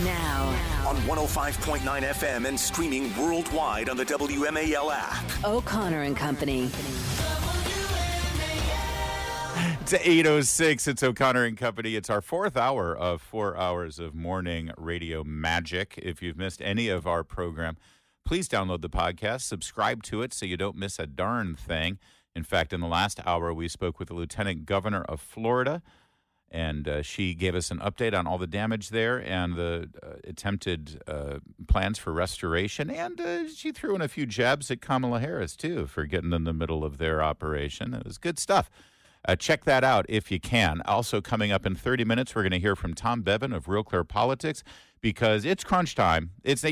Now on 105.9 FM and streaming worldwide on the WMAL app. O'Connor and Company. It's 8:06. It's O'Connor and Company. It's our fourth hour of 4 hours of morning radio magic. If you've missed any of our program, please download the podcast, subscribe to it so you don't miss a darn thing. In fact, in the last hour, we spoke with the Lieutenant Governor of Florida, and she gave us an update on all the damage there and the attempted plans for restoration. And she threw in a few jabs at Kamala Harris, too, for getting in the middle of their operation. It was good stuff. Check that out if you can. Also, coming up in 30 minutes, we're going to hear from Tom Bevan of Real Clear Politics, because it's crunch time. It's,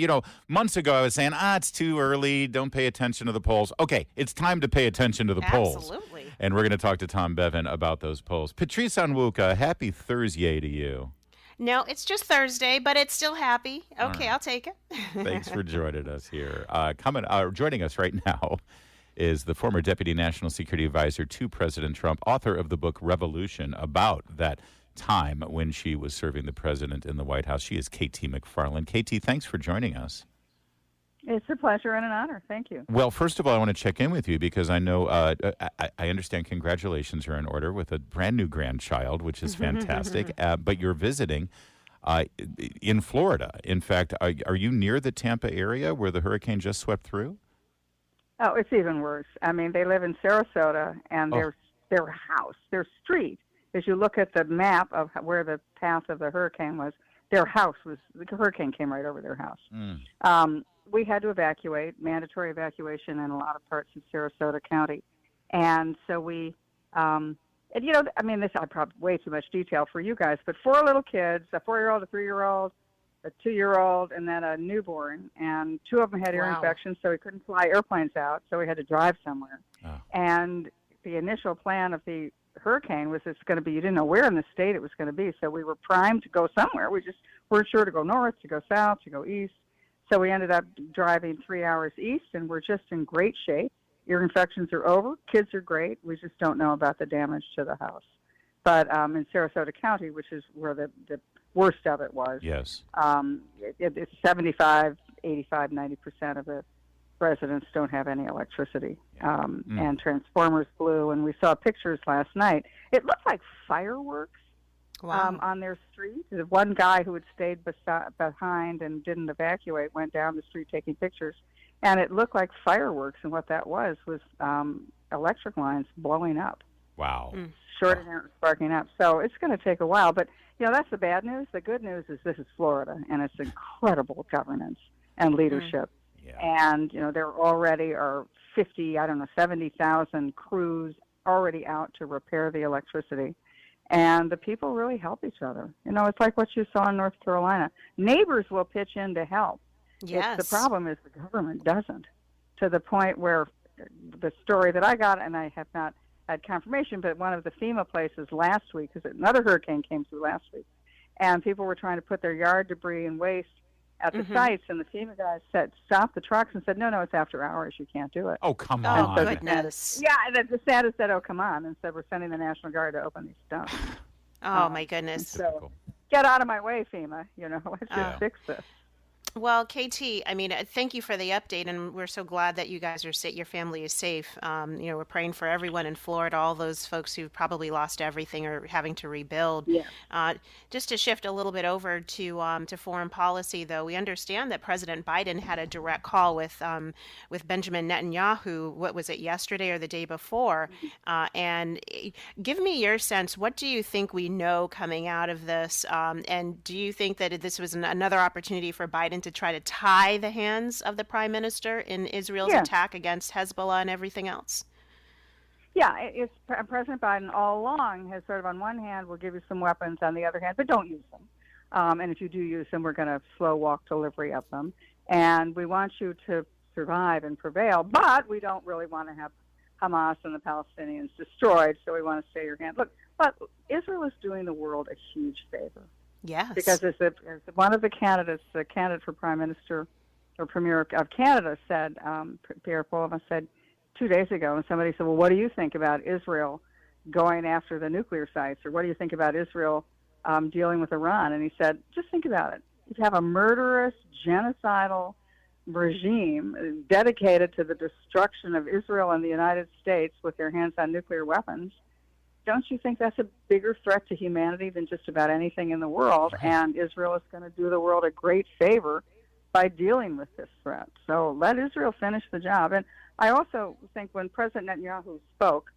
months ago I was saying, it's too early, don't pay attention to the polls. Okay, it's time to pay attention to the polls. Absolutely. And we're going to talk to Tom Bevan about those polls. Patrice Onwuka, happy Thursday to you. No, it's just Thursday, but it's still happy. Okay, right. I'll take it. Thanks for joining us here. Joining us right now is the former Deputy National Security Advisor to President Trump, author of the book Revolution, about that time when she was serving the president in the White House. She is KT McFarland. KT, thanks for joining us. It's a pleasure and an honor. Thank you. Well, first of all, I want to check in with you because I know, I understand congratulations are in order with a brand new grandchild, which is fantastic, but you're visiting in Florida. In fact, are you near the Tampa area where the hurricane just swept through? Oh, it's even worse. I mean, they live in Sarasota, and their house, their street, as you look at the map of where the path of the hurricane was, the hurricane came right over their house. We had to evacuate, mandatory evacuation in a lot of parts of Sarasota County. And so this I probably way too much detail for you guys, but 4 little kids, a 4-year-old, a 3-year-old, a 2-year-old, and then a newborn, and 2 of them had ear infections, so we couldn't fly airplanes out, so we had to drive somewhere. And the initial plan of the hurricane was it's going to be, you didn't know where in the state it was going to be, so we were primed to go somewhere. We just weren't sure to go north, to go south, to go east. So we ended up driving 3 hours east, and we're just in great shape. Ear infections are over. Kids are great. We just don't know about the damage to the house. But in Sarasota County, which is where the worst of it was, yes, it's 75, 85, 90% of the residents don't have any electricity. And transformers blew, and we saw pictures last night. It looked like fireworks. Wow. On their street. The one guy who had stayed behind and didn't evacuate went down the street taking pictures, and it looked like fireworks, and what that was electric lines blowing up. Wow. Shorting out and sparking up. So it's going to take a while, but that's the bad news. The good news is this is Florida, and it's incredible governance and leadership. And, there already are 70,000 crews already out to repair the electricity. And the people really help each other. It's like what you saw in North Carolina. Neighbors will pitch in to help. Yes. The problem is the government doesn't, to the point where the story that I got, and I have not had confirmation, but one of the FEMA places last week, because another hurricane came through last week, and people were trying to put their yard debris and waste at the sites, and the FEMA guys stopped the trucks and said, no, it's after hours, you can't do it. Oh, come on. Oh, goodness. Yeah, the status said, oh, come on, and said, we're sending the National Guard to open these dumps. Oh, my goodness. So get out of my way, FEMA. Let's just fix this. Well, KT, thank you for the update, and we're so glad that you guys are safe. Your family is safe. We're praying for everyone in Florida, all those folks who've probably lost everything or having to rebuild. Yeah. Just to shift a little bit over to foreign policy, though, we understand that President Biden had a direct call with Benjamin Netanyahu. What was it, yesterday or the day before? And give me your sense. What do you think we know coming out of this? And do you think that this was another opportunity for Biden to try to tie the hands of the prime minister in Israel's attack against Hezbollah and everything else? Yeah, it's President Biden all along has sort of, on one hand, we'll give you some weapons, on the other hand, but don't use them. And if you do use them, we're going to slow walk delivery of them. And we want you to survive and prevail, but we don't really want to have Hamas and the Palestinians destroyed, so we want to stay your hand. Look, but Israel is doing the world a huge favor. Yes. Because as one of the candidates, the candidate for Prime Minister or Premier of Canada said, Pierre Poilievre said 2 days ago, and somebody said, well, what do you think about Israel going after the nuclear sites? Or what do you think about Israel dealing with Iran? And he said, just think about it. You have a murderous, genocidal regime dedicated to the destruction of Israel and the United States with their hands on nuclear weapons. Don't you think that's a bigger threat to humanity than just about anything in the world? And Israel is going to do the world a great favor by dealing with this threat. So let Israel finish the job. And I also think when President Netanyahu spoke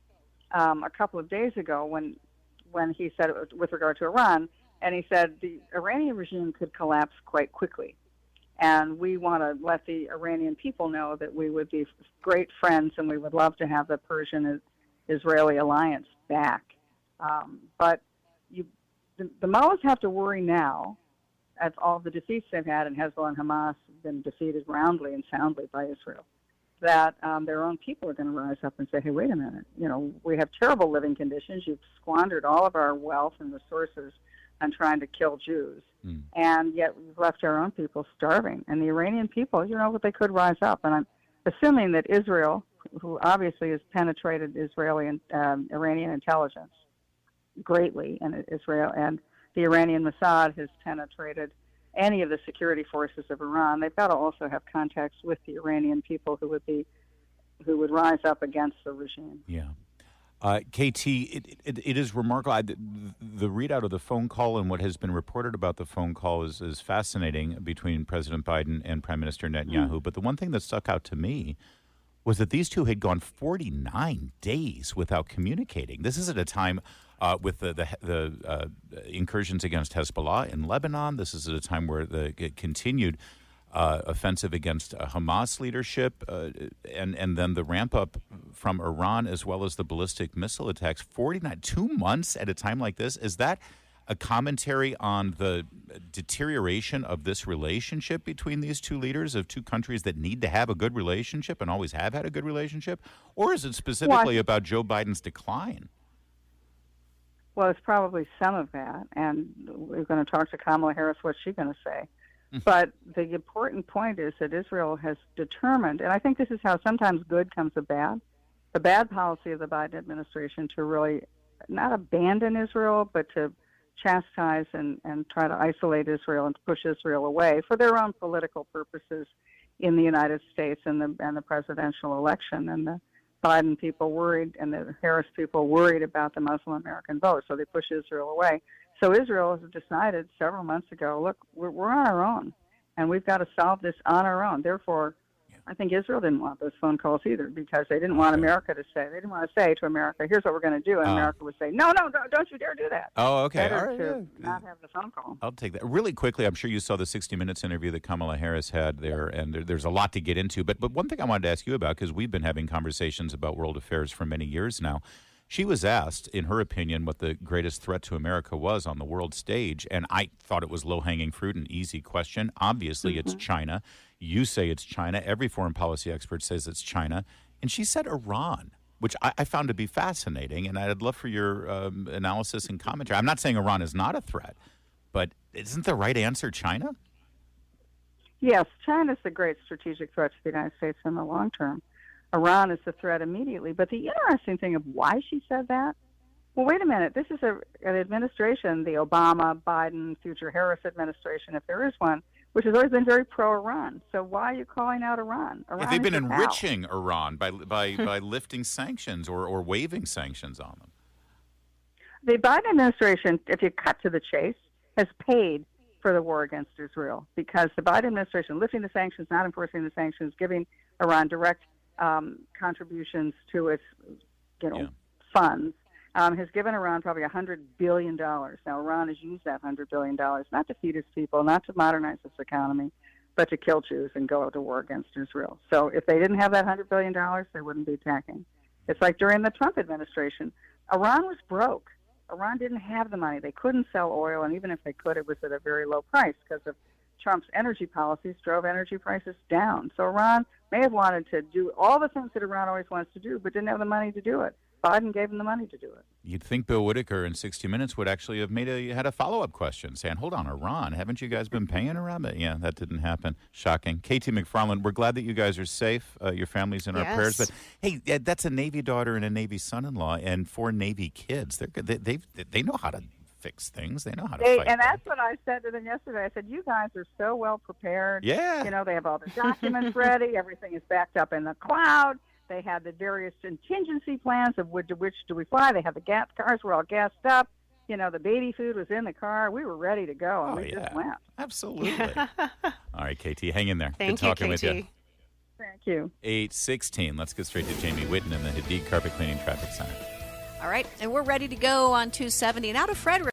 a couple of days ago, when he said with regard to Iran, and he said the Iranian regime could collapse quite quickly. And we want to let the Iranian people know that we would be great friends and we would love to have the Persian-Israeli alliance back. But the mullahs have to worry now, as all the defeats they've had, and Hezbollah and Hamas have been defeated roundly and soundly by Israel, that their own people are going to rise up and say, hey, wait a minute, we have terrible living conditions. You've squandered all of our wealth and resources on trying to kill Jews. And yet we've left our own people starving. And the Iranian people, they could rise up. And I'm assuming that Israel, who obviously has penetrated Israeli and Iranian intelligence greatly, and Israel and the Iranian Mossad has penetrated any of the security forces of Iran. They've got to also have contacts with the Iranian people who would rise up against the regime. Yeah. KT, it is remarkable. The readout of the phone call and what has been reported about the phone call is fascinating between President Biden and Prime Minister Netanyahu. But the one thing that stuck out to me was that these two had gone 49 days without communicating. This is at a time with the incursions against Hezbollah in Lebanon. This is at a time where the continued offensive against Hamas leadership and then the ramp up from Iran, as well as the ballistic missile attacks. 2 months at a time like this. Is that a commentary on the deterioration of this relationship between these two leaders of two countries that need to have a good relationship and always have had a good relationship? Or is it specifically about Joe Biden's decline? Well, it's probably some of that. And we're going to talk to Kamala Harris. What's she going to say? But the important point is that Israel has determined, and I think this is how sometimes good comes of bad, the bad policy of the Biden administration to really not abandon Israel, but to chastise and try to isolate Israel and push Israel away for their own political purposes in the United States and the presidential election. And the Biden people worried and the Harris people worried about the Muslim American vote, so they push Israel away. So Israel has decided several months ago, look, we're on our own, and we've got to solve this on our own. Therefore, I think Israel didn't want those phone calls either, because they didn't want America to say, they didn't want to say to America, here's what we're going to do, and America would say, no, don't you dare do that. Oh, okay. Better all right, to not have the phone call. I'll take that. Really quickly, I'm sure you saw the 60 Minutes interview that Kamala Harris had there, and there's a lot to get into. But one thing I wanted to ask you about, because we've been having conversations about world affairs for many years now, she was asked, in her opinion, what the greatest threat to America was on the world stage, and I thought it was low-hanging fruit, an easy question. Obviously, it's China. You say it's China. Every foreign policy expert says it's China. And she said Iran, which I found to be fascinating, and I'd love for your analysis and commentary. I'm not saying Iran is not a threat, but isn't the right answer China? Yes, China's the great strategic threat to the United States in the long term. Iran is the threat immediately. But the interesting thing of why she said that, well, wait a minute. This is an administration, the Obama, Biden, future Harris administration, if there is one, which has always been very pro-Iran. So why are you calling out Iran? Yeah, they've been enriching Iran by lifting sanctions or waiving sanctions on them. The Biden administration, if you cut to the chase, has paid for the war against Israel, because the Biden administration lifting the sanctions, not enforcing the sanctions, giving Iran direct contributions to its, funds, has given Iran probably $100 billion. Now, Iran has used that $100 billion not to feed its people, not to modernize its economy, but to kill Jews and go to war against Israel. So if they didn't have that $100 billion, they wouldn't be attacking. It's like during the Trump administration, Iran was broke. Iran didn't have the money. They couldn't sell oil, and even if they could, it was at a very low price because of Trump's energy policies drove energy prices down. So Iran may have wanted to do all the things that Iran always wants to do, but didn't have the money to do it. Biden gave them the money to do it. You'd think Bill Whitaker in 60 Minutes would actually have had a follow-up question saying, hold on, Iran, haven't you guys been paying Iran? But yeah, that didn't happen. Shocking. KT McFarland, we're glad that you guys are safe. Your family's in our prayers. But hey, that's a Navy daughter and a Navy son-in-law and 4 Navy kids. They know how to fix things. They know how to fight. And that's what I said to them yesterday. I said, you guys are so well prepared. Yeah. You know, they have all the documents ready. Everything is backed up in the cloud. They had the various contingency plans of which do we fly. They had the gas cars were all gassed up. You know, the baby food was in the car. We were ready to go, and we just went. Absolutely. All right, KT, hang in there. Thank Good talking you, with KT. you. Thank you. 8:16. Let's get straight to Jamie Whitten in the Hadid Carpet Cleaning Traffic Center. All right, and we're ready to go on 270. And out of Frederick.